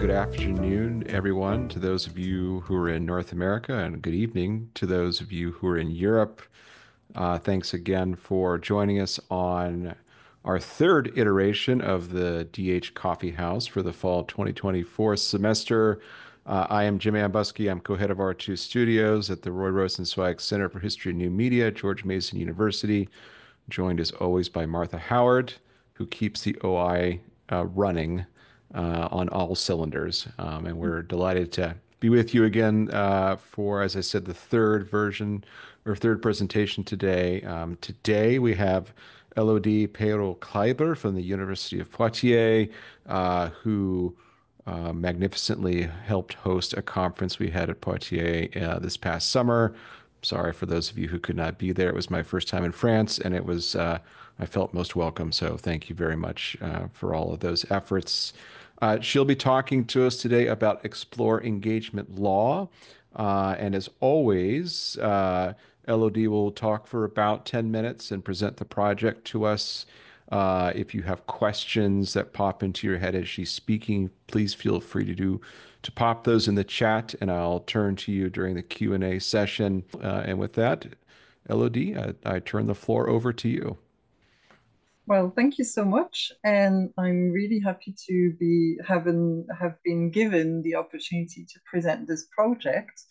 good afternoon, everyone, to those of you who are in North America, and good evening to those of you who are in Europe. Thanks again for joining us on our third iteration of the DH Coffee House for the fall 2024 semester. I am Jim Ambuske. I'm co-head of our two studios at the Roy Rosenzweig Center for History and New Media, George Mason University, joined as always by Martha Howard, who keeps the OI running on all cylinders. And we're delighted to be with you again for, as I said, the third version or third presentation today. Today we have Elodie Peyrol-Kleiber from the University of Poitiers, who magnificently helped host a conference we had at Poitiers this past summer. Sorry for those of you who could not be there. It was my first time in France, and it was I felt most welcome. So thank you very much for all of those efforts. She'll be talking to us today about Explore Engagement Law. And as always, Elodie will talk for about 10 minutes and present the project to us. If you have questions that pop into your head as she's speaking, please feel free to pop those in the chat, and I'll turn to you during the Q&A session. And with that, Elodie, I turn the floor over to you. Well, thank you so much, and I'm really happy to have been given the opportunity to present this project.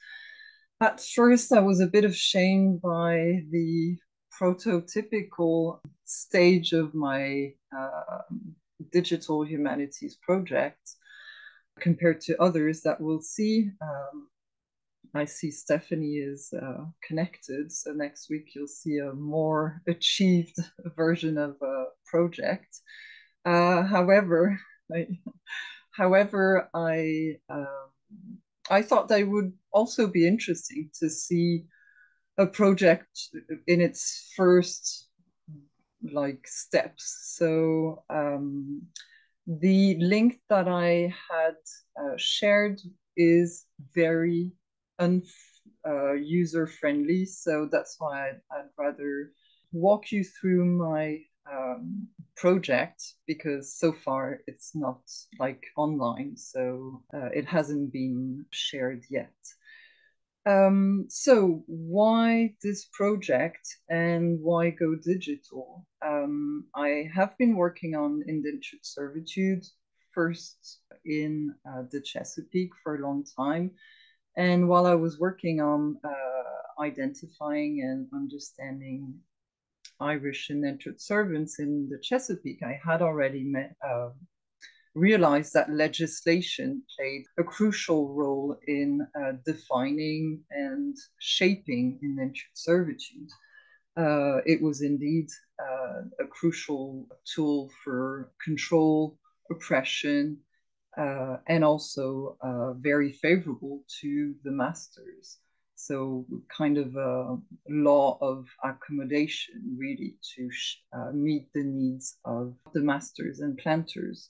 At first, I was a bit ashamed by the prototypical stage of my digital humanities project compared to others that we'll see. I see Stephanie is connected, so next week you'll see a more achieved version of a project. However, I thought that it would also be interesting to see a project in its first steps. So the link that I had shared is very user-friendly, so that's why I'd rather walk you through my project, because so far it's not online, so it hasn't been shared yet. So why this project and why go digital? I have been working on indentured servitude, first in the Chesapeake for a long time. And while I was working on identifying and understanding Irish indentured servants in the Chesapeake, I had already realized that legislation played a crucial role in defining and shaping indentured servitude. It was indeed a crucial tool for control, oppression, and also very favorable to the masters. So kind of a law of accommodation, really, to meet the needs of the masters and planters.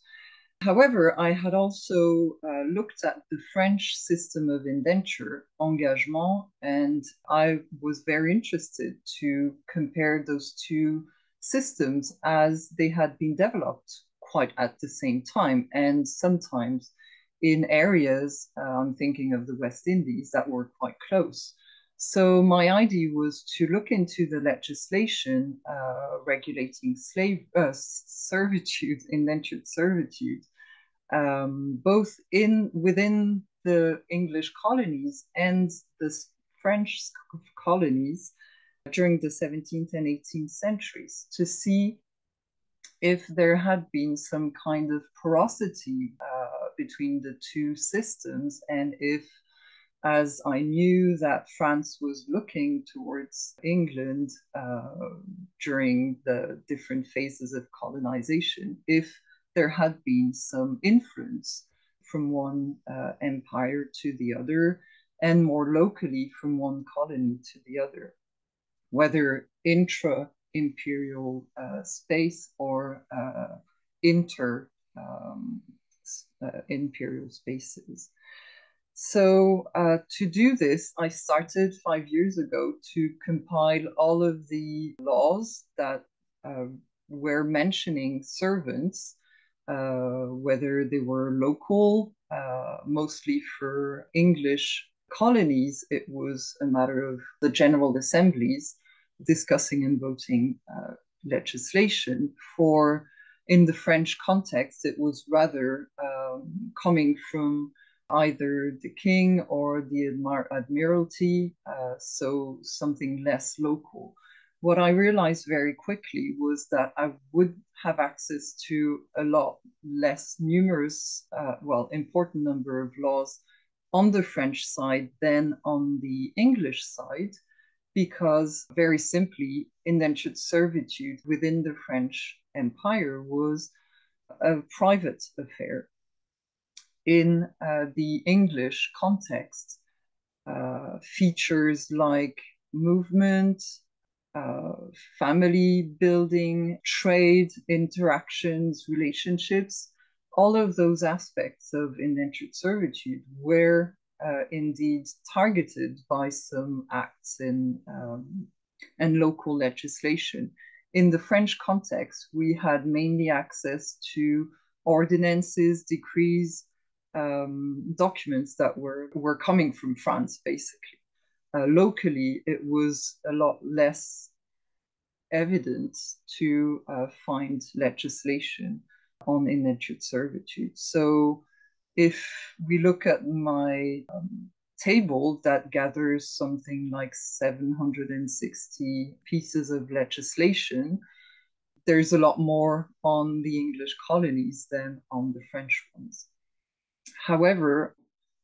However, I had also looked at the French system of indenture, engagement, and I was very interested to compare those two systems as they had been developed quite at the same time, and sometimes in areas, I'm thinking of the West Indies, that were quite close. So my idea was to look into the legislation regulating servitude, indentured servitude, both within the English colonies and the French colonies during the 17th and 18th centuries, to see if there had been some kind of porosity between the two systems, and if, as I knew that France was looking towards England during the different phases of colonization, if there had been some influence from one empire to the other, and more locally from one colony to the other, whether intra-imperial space or inter-imperial spaces. So to do this, I started 5 years ago to compile all of the laws that were mentioning servants, whether they were local mostly for English colonies, it was a matter of the General Assemblies discussing and voting legislation. For in the French context, it was rather coming from either the king or the admiralty, so something less local. What I realized very quickly was that I would have access to a lot less numerous, important number of laws on the French side than on the English side, because very simply, indentured servitude within the French Empire was a private affair. In the English context, features like movement, uh, family building, trade, interactions, relationships, all of those aspects of indentured servitude were indeed targeted by some acts and local legislation. In the French context, we had mainly access to ordinances, decrees, documents that were coming from France, basically. Locally, it was a lot less evident to find legislation on indentured servitude. So if we look at my table that gathers something like 760 pieces of legislation, there's a lot more on the English colonies than on the French ones. However,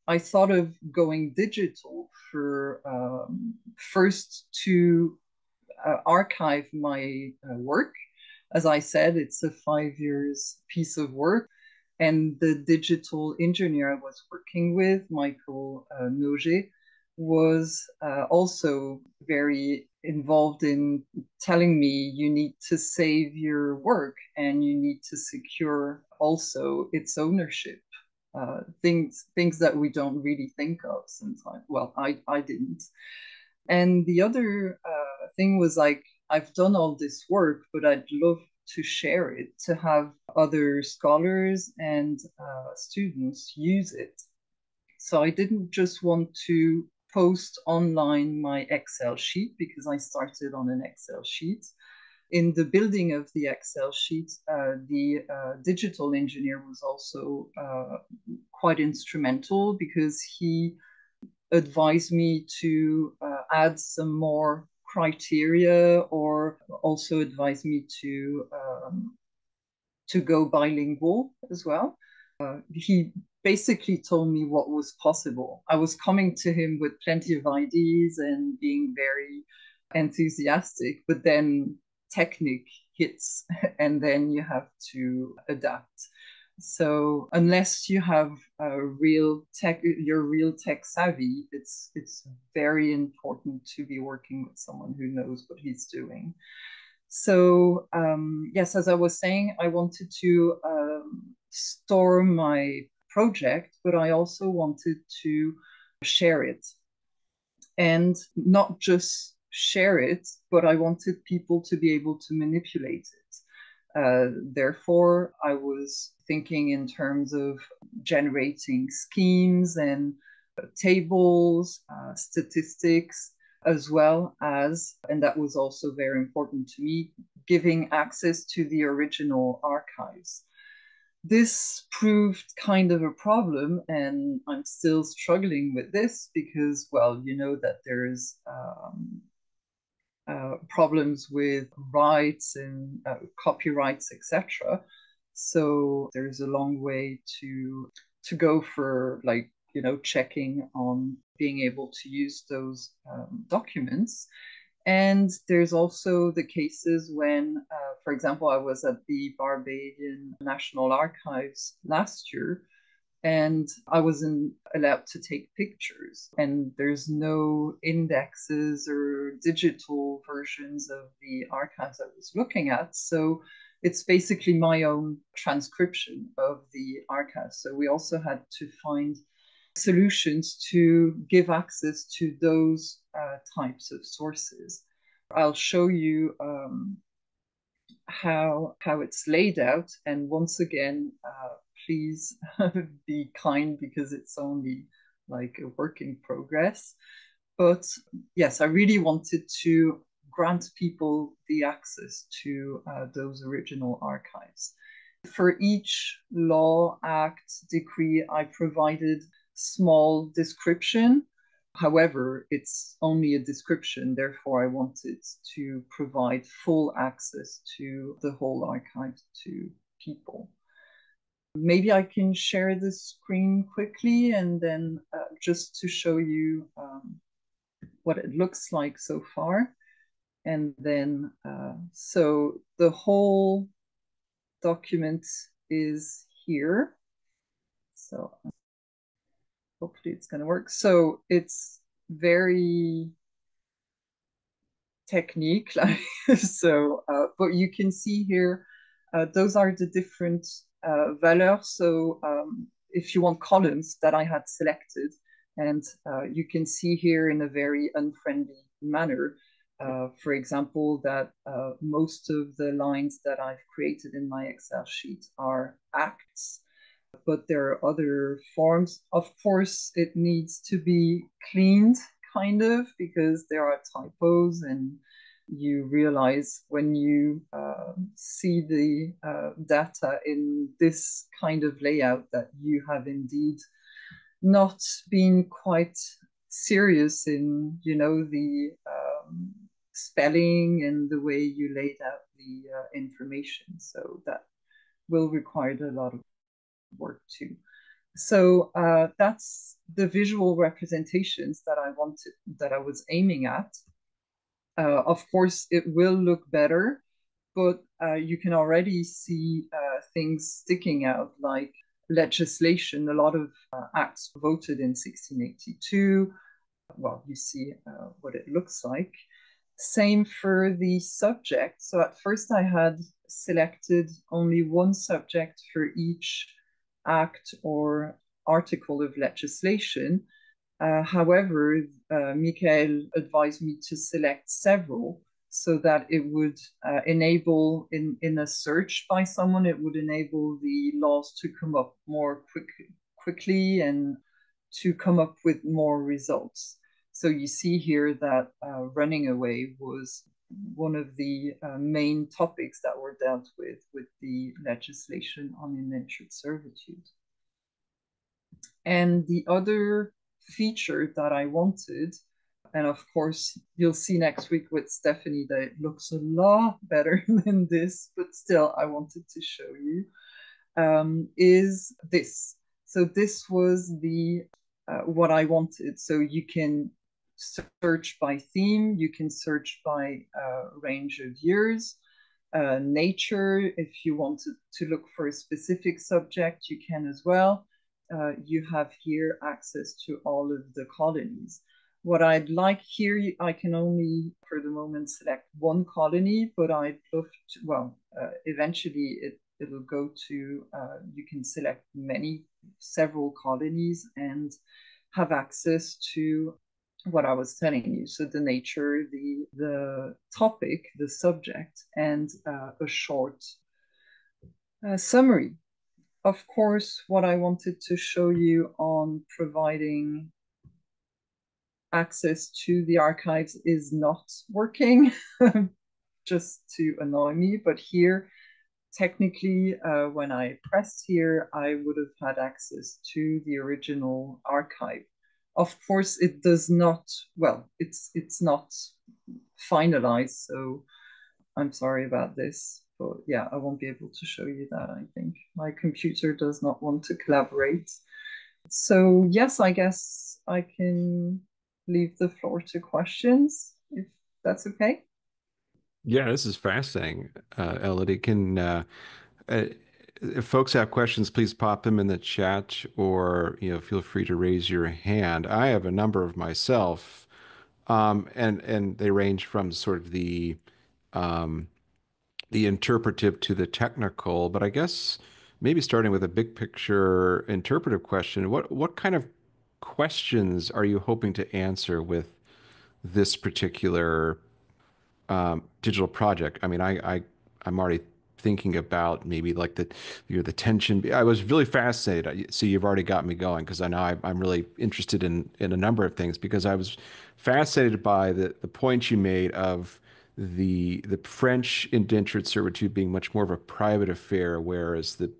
I thought of going digital for first to archive my work. As I said, it's a 5 years piece of work. And the digital engineer I was working with, Michael Noget, was also very involved in telling me you need to save your work and you need to secure also its ownership. Things that we don't really think of sometimes. Well, I didn't. And the other thing was like, I've done all this work, but I'd love to share it, to have other scholars and students use it. So I didn't just want to post online my Excel sheet because I started on an Excel sheet. In the building of the Excel sheet, the digital engineer was also quite instrumental because he advised me to add some more criteria, or also advised me to go bilingual as well. He basically told me what was possible. I was coming to him with plenty of ideas and being very enthusiastic, but then Technic hits and then you have to adapt. So unless you have a real tech, you're real tech savvy, it's very important to be working with someone who knows what he's doing. So yes, as I was saying, I wanted to store my project, but I also wanted to share it, and not just share it, but I wanted people to be able to manipulate it. Therefore, I was thinking in terms of generating schemes and tables, statistics, as well as, and that was also very important to me, giving access to the original archives. This proved kind of a problem, and I'm still struggling with this because, well, you know that there's problems with rights and copyrights, etc. So there's a long way to go for, like, you know, checking on being able to use those documents. And there's also the cases when, for example, I was at the Barbadian National Archives last year, and I wasn't allowed to take pictures. And there's no indexes or digital versions of the archives I was looking at. So it's basically my own transcription of the archives. So we also had to find solutions to give access to those types of sources. I'll show you how it's laid out. And once again, please be kind because it's only like a work in progress. But yes, I really wanted to grant people the access to those original archives. For each law, act, decree, I provided small description. However, it's only a description, therefore I wanted to provide full access to the whole archive to people. Maybe I can share the screen quickly and then just to show you what it looks like so far. And then, so the whole document is here. So hopefully it's going to work. So it's very technique. So, but you can see here, those are the different valeurs. So if you want columns that I had selected, and you can see here in a very unfriendly manner, for example, that most of the lines that I've created in my Excel sheet are acts, but there are other forms. Of course, it needs to be cleaned, kind of, because there are typos, and you realize when you see the data in this kind of layout that you have indeed not been quite serious in, you know, the spelling and the way you laid out the information. So that will require a lot of work too. So that's the visual representations that I wanted, that I was aiming at. Of course, it will look better, but you can already see things sticking out like legislation. A lot of acts voted in 1682. Well, you see what it looks like. Same for the subject. So at first I had selected only one subject for each act or article of legislation. However, Michael advised me to select several so that it would enable, in a search by someone, it would enable the laws to come up more quickly and to come up with more results. So you see here that running away was one of the main topics that were dealt with the legislation on indentured servitude. And the other feature that I wanted, and of course, you'll see next week with Stephanie that it looks a lot better than this, but still, I wanted to show you, is this. So this was the what I wanted. So you can search by theme, you can search by range of years, nature. If you want to look for a specific subject, you can as well. You have here access to all of the colonies. What I'd like here, I can only for the moment select one colony, but I'd love to, well, eventually it'll go to, you can select several colonies and have access to what I was telling you. So the nature, the topic, the subject, and a short summary. Of course, what I wanted to show you on providing access to the archives is not working, just to annoy me. But here, technically, when I pressed here, I would have had access to the original archive. Of course, it does not, well, it's not finalized, so I'm sorry about this. But yeah, I won't be able to show you that, I think. My computer does not want to collaborate. So yes, I guess I can leave the floor to questions, if that's okay. Yeah, this is fascinating. Elodie, uh, if folks have questions, please pop them in the chat or, feel free to raise your hand. I have a number of myself, and they range from sort of um, the interpretive to the technical, but I guess maybe starting with a big picture interpretive question, what kind of questions are you hoping to answer with this particular digital project? I mean, I'm already thinking about maybe like the tension. I was really fascinated. So you've already got me going because I know I'm really interested in a number of things because I was fascinated by the point you made of the French indentured servitude being much more of a private affair, whereas the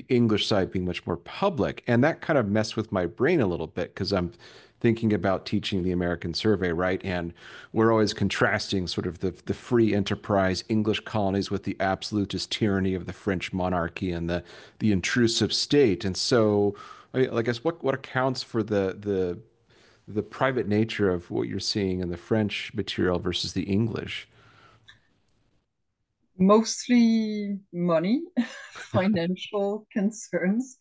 English side being much more public. And that kind of messed with my brain a little bit because I'm thinking about teaching the American survey, right? And we're always contrasting sort of the free enterprise English colonies with the absolutist tyranny of the French monarchy and the intrusive state. And so, I guess what accounts for the private nature of what you're seeing in the French material versus the English? Mostly money, financial concerns.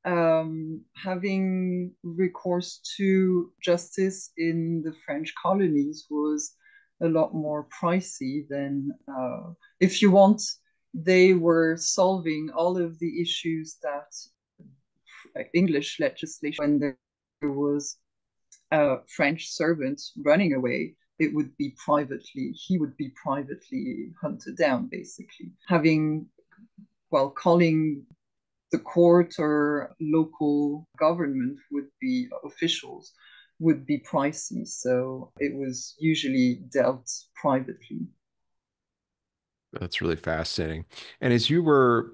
Having recourse to justice in the French colonies was a lot more pricey than, if you want, they were solving all of the issues that English legislation, when there was a French servant running away, it would be privately, he would be privately hunted down, basically. Calling the court or local government would be officials would be pricey. So it was usually dealt privately. That's really fascinating. And as you were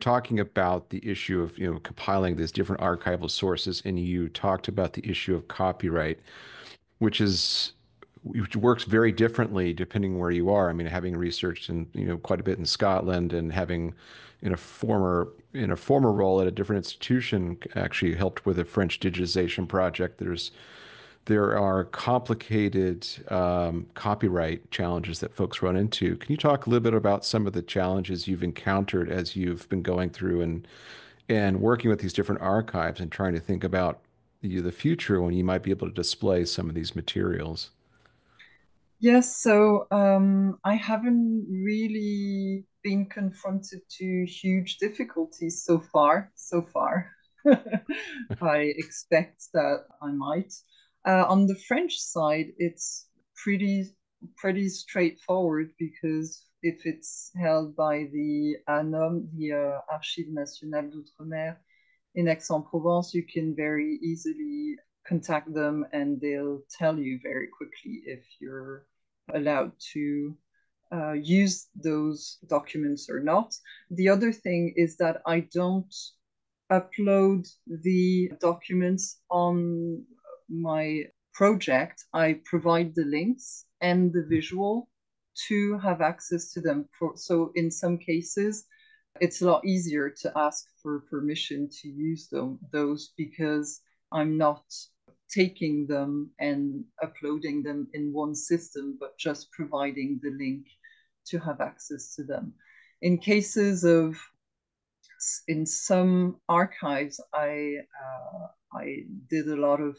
talking about the issue of, compiling these different archival sources, and you talked about the issue of copyright, which is which works very differently depending where you are. I mean, having researched in, quite a bit in Scotland and having in a former role at a different institution actually helped with a French digitization project. There are complicated copyright challenges that folks run into. Can you talk a little bit about some of the challenges you've encountered as you've been going through and working with these different archives and trying to think about the future when you might be able to display some of these materials? Yes, so I haven't really been confronted to huge difficulties so far. So far, I expect that I might. On the French side, it's pretty straightforward because if it's held by the ANOM, the Archives nationales d'Outre-mer in Aix-en-Provence, you can very easily contact them and they'll tell you very quickly if you're allowed to use those documents or not. The other thing is that I don't upload the documents on my project. I provide the links and the visual to have access to them. So in some cases, it's a lot easier to ask for permission to use those because I'm not taking them and uploading them in one system, but just providing the link to have access to them. In cases of in some archives, I did a lot of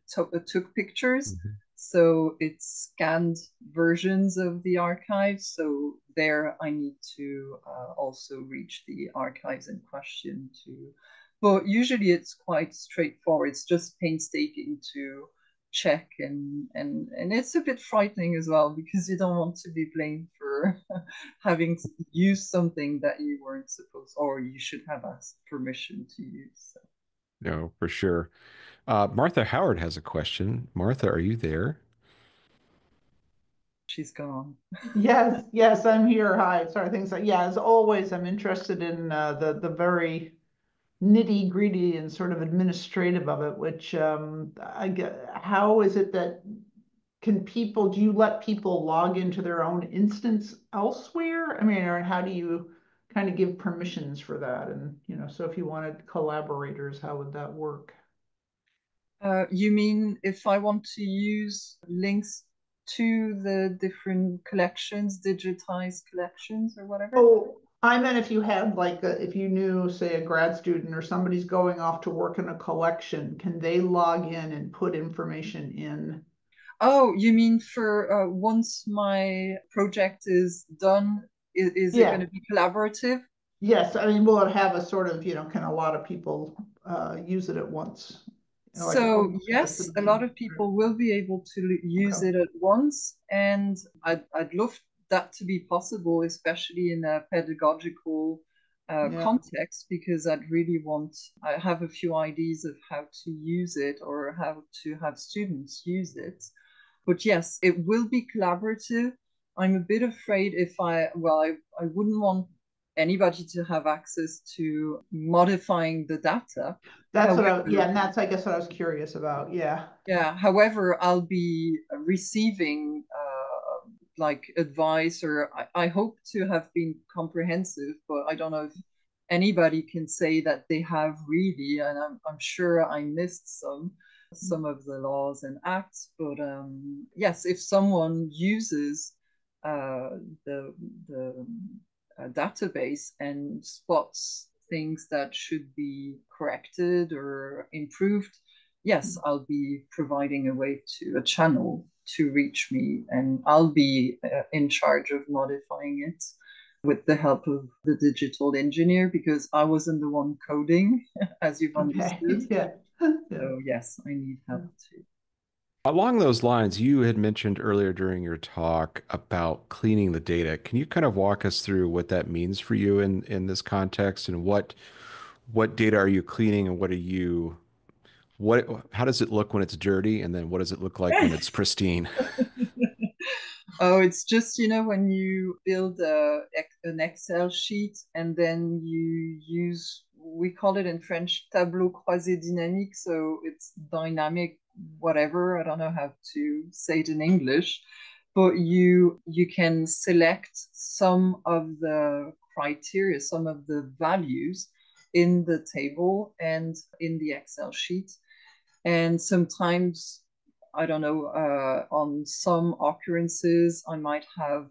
took pictures. Mhm. So it's scanned versions of the archives. So there I need to also reach the archives in question to. But usually it's quite straightforward. It's just painstaking to check and it's a bit frightening as well because you don't want to be blamed for having used something that you weren't supposed or you should have asked permission to use. So No, for sure. Martha Howard has a question. Martha, are you there? she's gone. Yes, yes, I'm here. Hi. Sorry, things like yeah. As always, I'm interested in the very nitty gritty and sort of administrative of it. Which I get. How is it that can people? Do you let people log into their own instance elsewhere? I mean, or how do you kind of give permissions for that? And so if you wanted collaborators, how would that work? You mean if I want to use links to the different collections, digitized collections or whatever? Oh, I meant if you had like if you knew, say, a grad student or somebody's going off to work in a collection, can they log in and put information in? Oh, you mean for once my project is done, is it going Yeah, to be collaborative? yes. I mean, will it have a sort of, can a lot of people use it at once? Like So almost like a yes, a lot of subscription. people will be able to use Okay. it at once, and I'd love that to be possible, especially in a pedagogical Yeah. context, because I have a few ideas of how to use it or how to have students use it. But yes, it will be collaborative. I'm a bit afraid I wouldn't want anybody to have access to modifying the data. That's what However, and that's, I guess, what I was curious about. Yeah. yeah, however, I'll be receiving like advice, or I hope to have been comprehensive, but I don't know if anybody can say that they have really, and I'm sure I missed some of the laws and acts. But yes, if someone uses uh, the database and spots things that should be corrected or improved, yes, I'll be providing a channel to reach me, and I'll be in charge of modifying it with the help of the digital engineer, because I wasn't the one coding, as you've Okay. understood. Yeah. Yeah. So yes, I need help too. Along those lines, you had mentioned earlier during your talk about cleaning the data. Can you kind of walk us through what that means for you in this context, and what data are you cleaning, and what how does it look when it's dirty, and then what does it look like when it's pristine? Oh, it's just, when you build an Excel sheet and then you use, we call it in French, tableau croisé dynamique. So it's dynamic, whatever. I don't know how to say it in English, but you can select some of the criteria, some of the values in the table and in the Excel sheet. And sometimes, I don't know, on some occurrences, I might have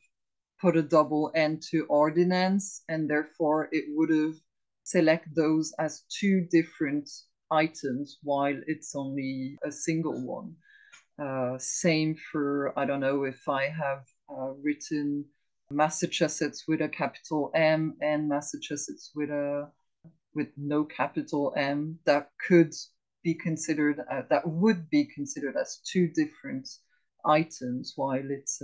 put a double N to ordinance, and therefore it would have select those as two different items while it's only a single one. Same for, I don't know, if I have written Massachusetts with a capital M and Massachusetts with no capital M, that would be considered as two different items while it's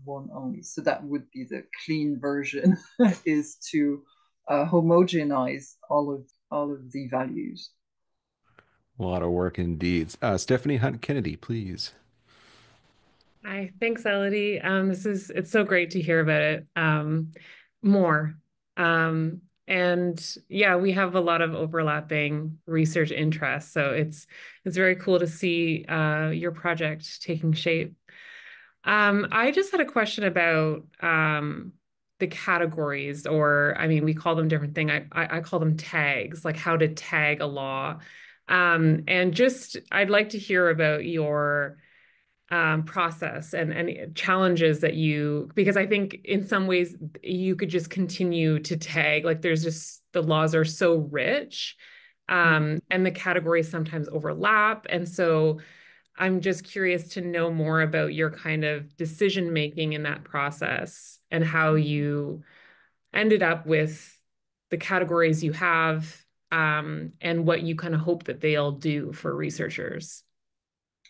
one only. So that would be the clean version, is to homogenize all of the values. A lot of work indeed. Stephanie Hunt Kennedy, please. Hi, thanks, Elodie. It's so great to hear about it more. And yeah, we have a lot of overlapping research interests, so it's very cool to see your project taking shape. I just had a question about the categories, or I mean, we call them different thing. I call them tags, like how to tag a law. And just I'd like to hear about your process and challenges that because I think in some ways you could just continue to tag, like there's just, the laws are so rich, and the categories sometimes overlap. And so I'm just curious to know more about your kind of decision making in that process and how you ended up with the categories you have, and what you kind of hope that they'll do for researchers.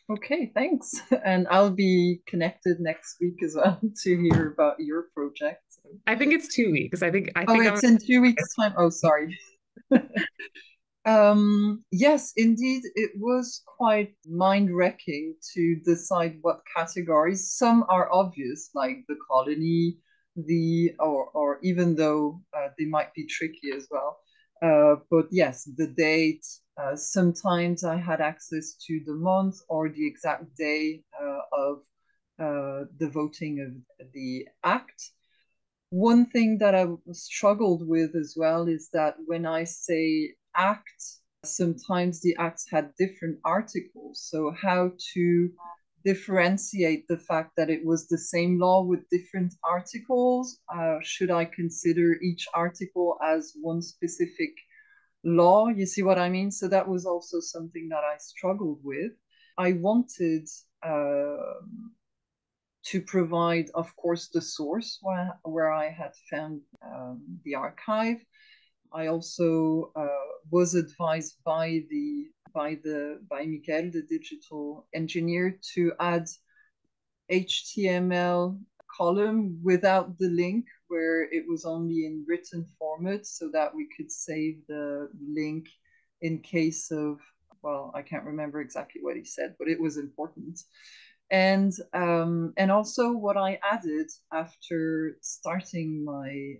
Okay, thanks. And I'll be connected next week as well to hear about your project. I think it's 2 weeks. I Oh, think I'm it's in 2 weeks' time. Oh, sorry. Yes, indeed, it was quite mind-wrecking to decide what categories. Some are obvious, like the colony, or even though they might be tricky as well. But yes, the date. Sometimes I had access to the month or the exact day of the voting of the act. One thing that I struggled with as well is that when I say act, sometimes the acts had different articles. So, how to differentiate the fact that it was the same law with different articles? Should I consider each article as one specific law? You see what I mean? So, that was also something that I struggled with. I wanted to provide, of course, the source where I had found the archive. I also was advised by Michael, the digital engineer, to add HTML column without the link, where it was only in written format so that we could save the link in case of, well, I can't remember exactly what he said, but it was important. And also what I added after starting my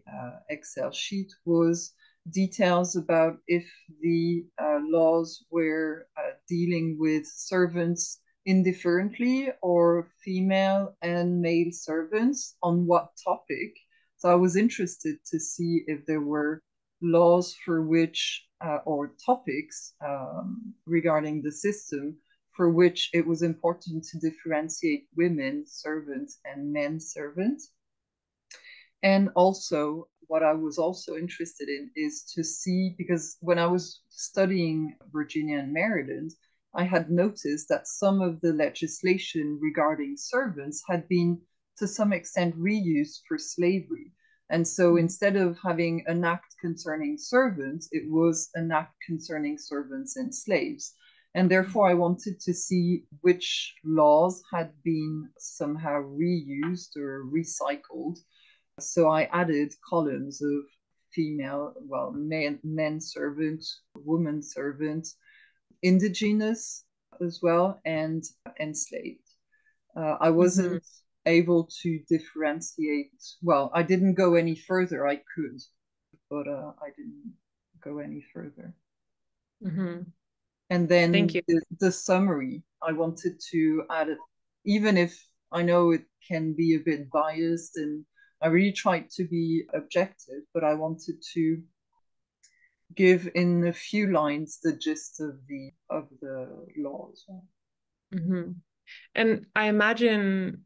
Excel sheet was details about if the laws were dealing with servants indifferently or female and male servants on what topic. So I was interested to see if there were laws for which or topics regarding the system for which it was important to differentiate women servants and men servants. And also, what I was also interested in is to see, because when I was studying Virginia and Maryland, I had noticed that some of the legislation regarding servants had been to some extent reused for slavery. And so instead of having an act concerning servants, it was an act concerning servants and slaves. And therefore, I wanted to see which laws had been somehow reused or recycled. So I added columns of female, well, men servant, woman servant, indigenous as well, and enslaved. I wasn't able to differentiate. Well, I didn't go any further. I could, but I didn't go any further. Mm-hmm. And then Thank you. the summary, I wanted to add it, even if I know it can be a bit biased, and I really tried to be objective, but I wanted to give in a few lines the gist of the law as well. Mm-hmm. And I imagine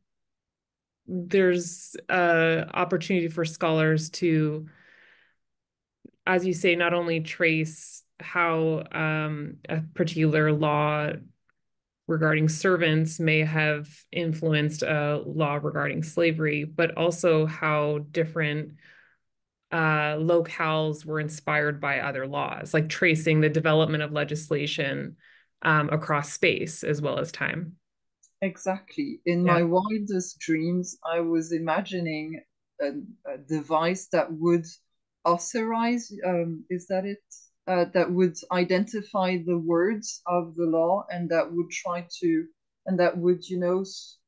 there's opportunity for scholars to, as you say, not only trace how a particular law regarding servants may have influenced a law regarding slavery, but also how different locales were inspired by other laws, like tracing the development of legislation across space as well as time. Exactly. In Yeah. my wildest dreams, I was imagining a device that would authorize, is that it? That would identify the words of the law and that would and that would,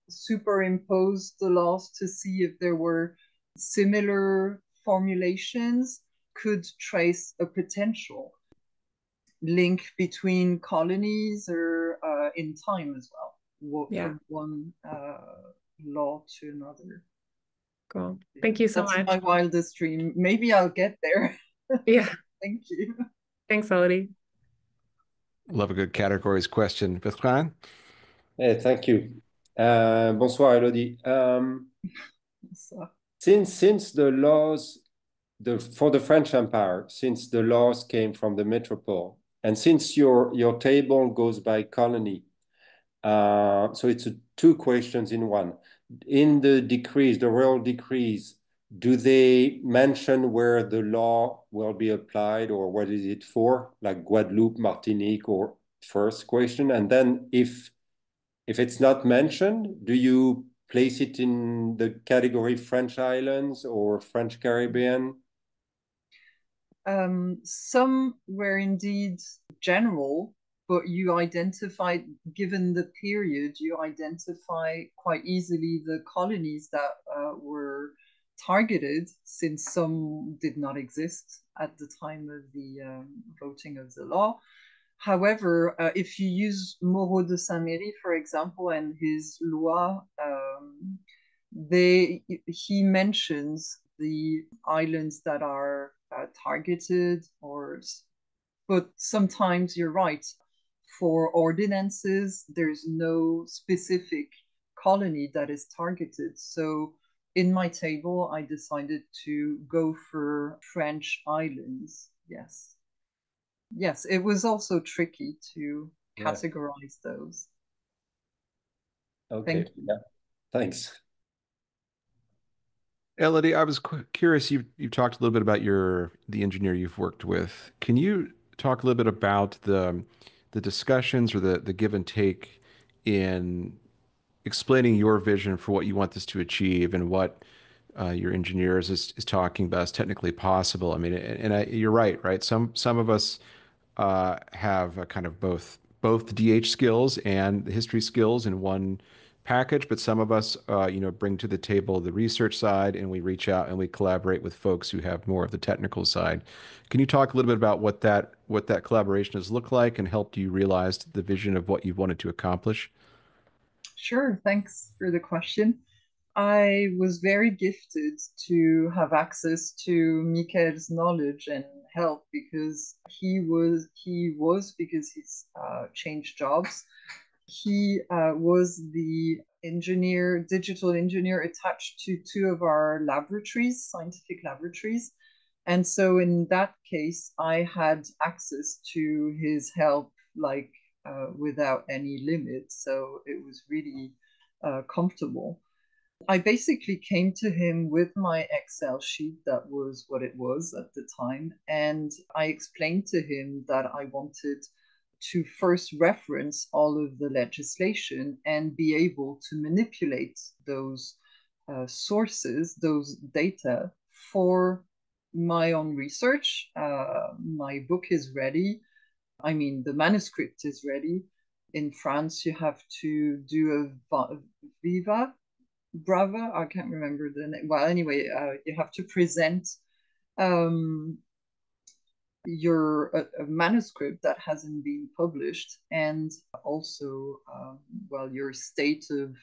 superimpose the laws to see if there were similar formulations, could trace a potential link between colonies or in time as well, Yeah. from one law to another. Cool. Thank you so That's much. my wildest dream. Maybe I'll get there. Yeah. Thank you. Thanks, Elodie. Love a good categories question. Bertrand? Hey, thank you. Bonsoir, Elodie. So, Since the laws for the French Empire, since the laws came from the metropole, and since your table goes by colony, so it's two questions in one. In the decrees, the royal decrees, do they mention where the law will be applied or what is it for, like Guadeloupe, Martinique, or first question? And then if it's not mentioned, do you place it in the category French islands or French Caribbean? some were indeed general, but you identified, given the period, you identify quite easily the colonies that were targeted, since some did not exist at the time of the voting of the law. However, if you use Moreau de Saint-Méry, for example, and his loi, he mentions the islands that are targeted, but sometimes you're right. For ordinances, there's no specific colony that is targeted. So in my table, I decided to go for French islands. Yes. Yes, it was also tricky to categorize those. Okay. Thank you. Yeah. Thanks. Elodie, I was curious. You've talked a little bit about the engineer you've worked with. Can you talk a little bit about the discussions or the give and take in explaining your vision for what you want this to achieve and what your engineers is talking about is technically possible. I mean, you're right, right? Some of us have a kind of both the DH skills and the history skills in one package, but some of us, bring to the table the research side, and we reach out and we collaborate with folks who have more of the technical side. Can you talk a little bit about what that collaboration has looked like and helped you realize the vision of what you wanted to accomplish? Sure, thanks for the question. I was very gifted to have access to Mikael's knowledge and help because he was because he's changed jobs. He was the digital engineer attached to two of our laboratories, scientific laboratories. And so in that case, I had access to his help like without any limit. So it was really comfortable. I basically came to him with my Excel sheet, that was what it was at the time, and I explained to him that I wanted to first reference all of the legislation and be able to manipulate those sources, those data for my own research. My book is ready. I mean, the manuscript is ready. In France, you have to do a viva Brava, I can't remember the name. Well, anyway, you have to present um, a manuscript that hasn't been published, and also, well, your state of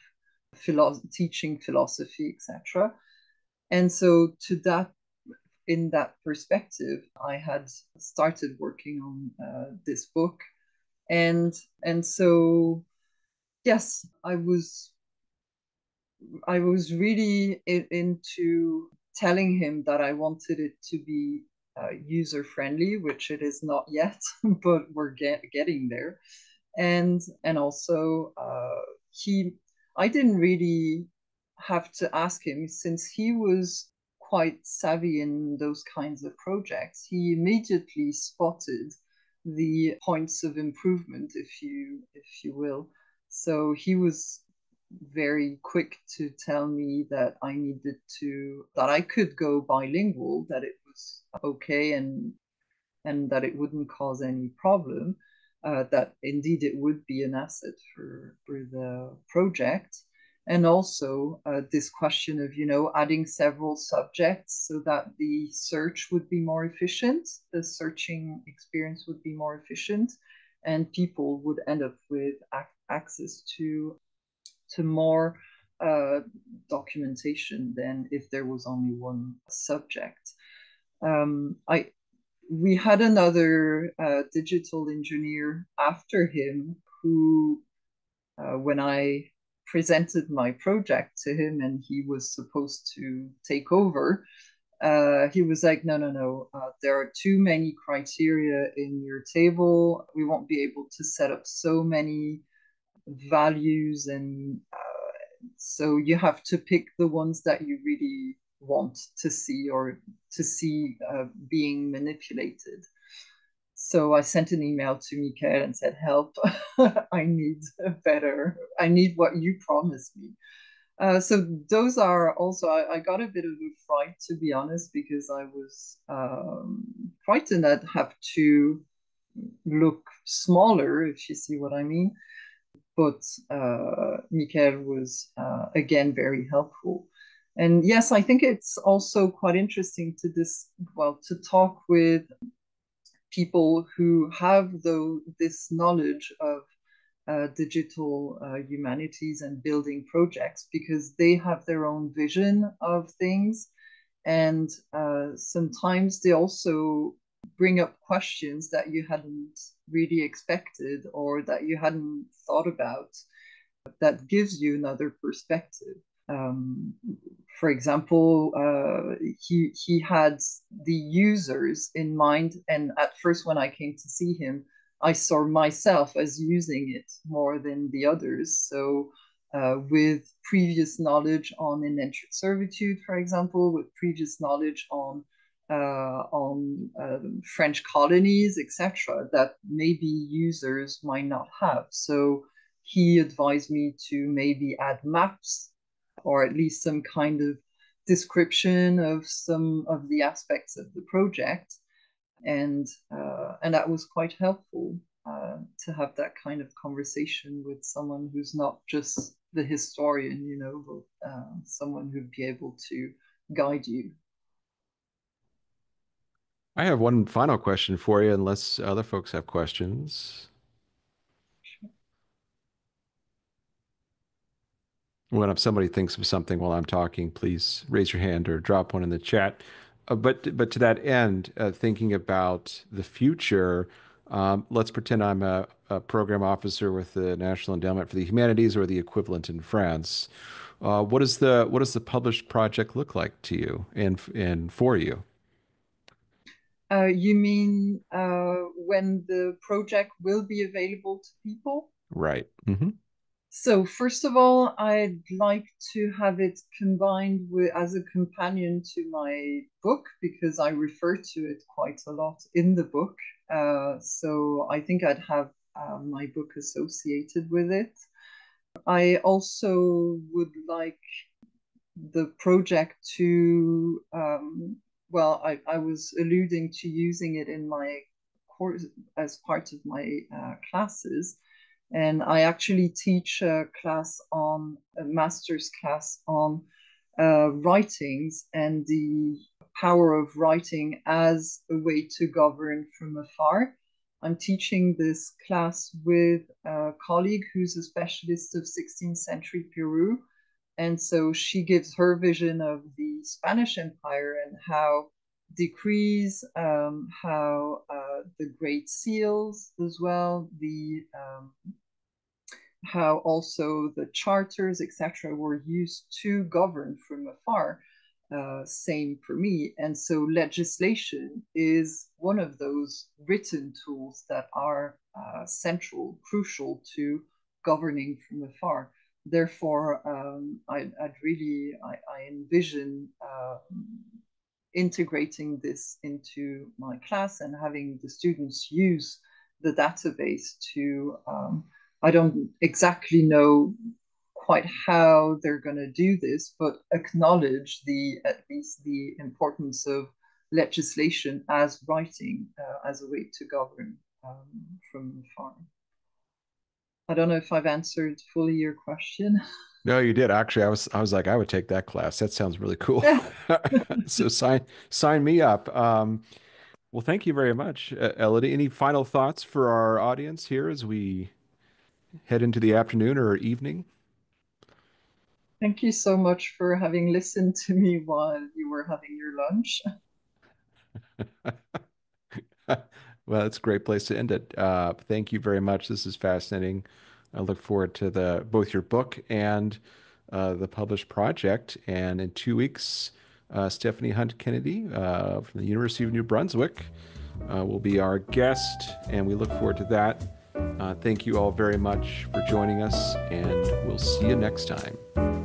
teaching philosophy, etc. And so, in that perspective, I had started working on this book, and so, yes, I was really into telling him that I wanted it to be user friendly, which it is not yet, but we're getting there. And also he, I didn't really have to ask him since he was quite savvy in those kinds of projects. He immediately spotted the points of improvement, if you will. So he was very quick to tell me that that I could go bilingual, that it was okay, and that it wouldn't cause any problem, that indeed it would be an asset for the project. And also this question of, adding several subjects so that the search would be more efficient, the searching experience would be more efficient, and people would end up with access to more documentation than if there was only one subject. I We had another digital engineer after him who, when I presented my project to him and he was supposed to take over, he was like, no, no, no, there are too many criteria in your table. We won't be able to set up so many values, and so you have to pick the ones that you really want to see, or to see being manipulated. So I sent an email to Mikael and said, help, I need what you promised me. So those are also, I got a bit of a fright, to be honest, because I was frightened I'd have to look smaller, if you see what I mean. But Mikael was, again, very helpful. And yes, I think it's also quite interesting to talk with people who have this knowledge of digital humanities and building projects, because they have their own vision of things. And sometimes they also bring up questions that you hadn't really expected or that you hadn't thought about, that gives you another perspective. Um, for example, he had the users in mind, and at first, when I came to see him, I saw myself as using it more than the others. So, with previous knowledge on indentured servitude, for example, with previous knowledge on French colonies, etc., that maybe users might not have. So he advised me to maybe add maps or at least some kind of description of some of the aspects of the project, and that was quite helpful to have that kind of conversation with someone who's not just the historian, but someone who'd be able to guide you. I have one final question for you, unless other folks have questions. If somebody thinks of something while I'm talking, please raise your hand or drop one in the chat. But to that end, thinking about the future, let's pretend I'm a program officer with the National Endowment for the Humanities or the equivalent in France. What does the published project look like to you and for you? You mean when the project will be available to people? Right. Mm-hmm. So first of all, I'd like to have it combined with as a companion to my book because I refer to it quite a lot in the book. So I think I'd have my book associated with it. I also would like the project to, well, I was alluding to using it in my course as part of my classes. And I actually teach a master's class on writings and the power of writing as a way to govern from afar. I'm teaching this class with a colleague who's a specialist of 16th century Peru. And so she gives her vision of the Spanish Empire and how decrees, how the Great Seals as well, how also the charters, etc., were used to govern from afar. Same for me. And so legislation is one of those written tools that are central, crucial to governing from afar. Therefore, I envision integrating this into my class and having the students use the database to, I don't exactly know quite how they're going to do this, but acknowledge at least the importance of legislation as writing, as a way to govern from afar. I don't know if I've answered fully your question. No, you did. Actually, I was like, I would take that class. That sounds really cool. So sign me up. Well, thank you very much, Elodie. Any final thoughts for our audience here as we head into the afternoon or evening? Thank you so much for having listened to me while you were having your lunch. Well, it's a great place to end it. Thank you very much. This is fascinating. I look forward to both your book and the published project. And in 2 weeks, Stephanie Hunt Kennedy from the University of New Brunswick will be our guest, and we look forward to that. Thank you all very much for joining us, and we'll see you next time.